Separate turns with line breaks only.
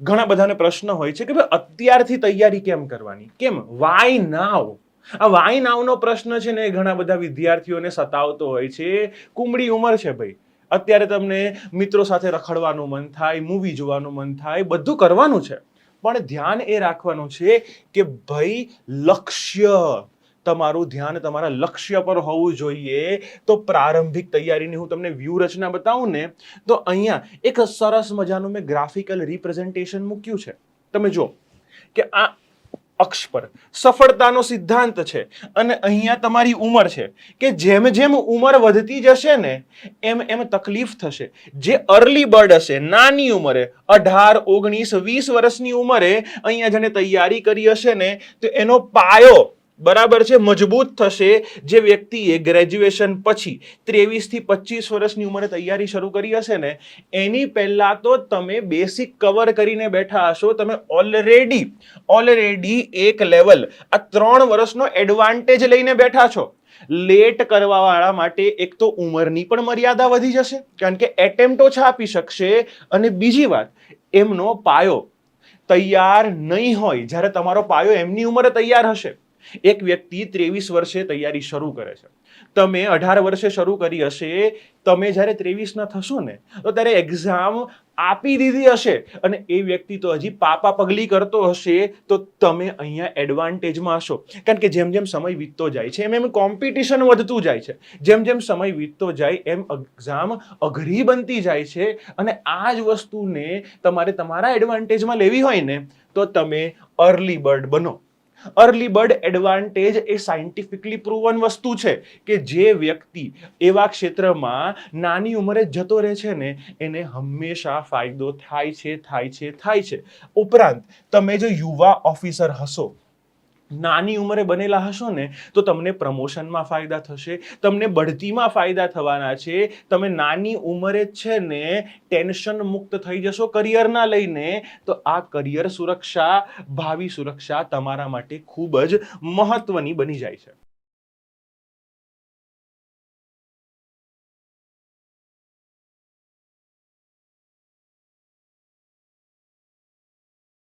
ઘણા બધાને પ્રશ્ન હોય છે કે ભાઈ અત્યારથી તૈયારી કેમ કરવાની, કેમ, વાય નાવ? આ વાય નાવનો પ્રશ્ન છે ને એ ઘણા બધા વિદ્યાર્થીઓને સતાવતો હોય છે. કુમળી ઉંમર છે ભાઈ, અત્યારે તમને મિત્રો સાથે રખડવાનું મન થાય, મૂવી જોવાનું મન થાય, બધું કરવાનું છે, પણ ધ્યાન એ રાખવાનું છે કે ભાઈ લક્ષ્ય, તમારું ધ્યાન તમારા લક્ષ્ય પર હોવું જોઈએ. તો પ્રારંભિક તૈયારીની હું તમને વ્યૂહરચના બતાવું ને, તો અહીંયા એક સરસ મજાનું મેં ગ્રાફિકલ રિપ્રેઝન્ટેશન મૂક્યું છે. તમે જો કે આ અક્ષ પર સફળતાનો સિદ્ધાંત છે અને અહીંયા તમારી ઉંમર છે કે જેમ જેમ ઉંમર વધતી જશે ને એમ એમ તકલીફ થશે. જે અર્લી બર્ડ હશે, નાની ઉંમરે 18, 19, 20 વર્ષની ઉંમરે અહીંયા જેને તૈયારી કરી હશે ને, તો એનો પાયો બરાબર છે મજબૂત થશે. જે વ્યક્તિએ ગ્રેજ્યુએશન પછી 23 થી 25 વર્ષની ઉંમરે તૈયારી શરૂ કરી હશે ને, એની પહેલા તો તમે બેસિક કવર કરીને બેઠા હશો. તમે ઓલરેડી એક લેવલ, આ 3 વર્ષનો એડવાન્ટેજ લઈને બેઠા છો. લેટ કરવા વાળા માટે એક તો ઉંમરની પણ મર્યાદા વધી જશે, કારણ કે એટેમ્પ્ટ ઓછા આપી શકશે, અને બીજી વાત, એમનો પાયો તૈયાર નહીં હોય. જ્યારે તમારો પાયો એમની ઉંમરે તૈયાર હશે, એક વ્યક્તિ 23 વર્ષે તૈયારી શરૂ કરે છે, તમે 18 વર્ષે શરૂ કરી હશે, તમે જ્યારે 23 ના થશો ને, તો ત્યારે એક્ઝામ આપી દીધી હશે અને એ વ્યક્તિ તો હજી પાપા પગલી કરતો હશે, તો તમે અહીંયા એડવાન્ટેજમાં હશો. કારણ કે જેમ જેમ સમય વીતતો જાય છે એમ એમ કોમ્પિટિશન વધતું જાય છે, જેમ જેમ સમય વીતતો જાય એમ એક્ઝામ અઘરી બનતી જાય છે, અને આ જ વસ્તુને તમારે તમારા એડવાન્ટેજમાં લેવી હોય ને, તો તમે અર્લી બર્ડ બનો. અર્લી બર્ડ એડવાન્ટેજ એ સાયન્ટિફિકલી પ્રૂવન વસ્તુ છે કે જે વ્યક્તિ એવા ક્ષેત્રમાં નાની ઉંમરે જતો રહે છે ને, એને હંમેશા ફાયદો થાય છે. ઉપરાંત તમે જો યુવા ઓફિસર હશો, નાની ઉંમરે બનેલા હશો ને, તો તમને પ્રમોશનમાં ફાયદા થશે, તમને બઢતીમાં ફાયદા થવાના છે. તમે નાની ઉંમરે જ છે ને ટેન્શન મુક્ત થઈ જશો કરિયરના લઈને, તો આ કરિયર સુરક્ષા, ભાવિ સુરક્ષા તમારા માટે ખૂબ જ મહત્વની બની જાય છે.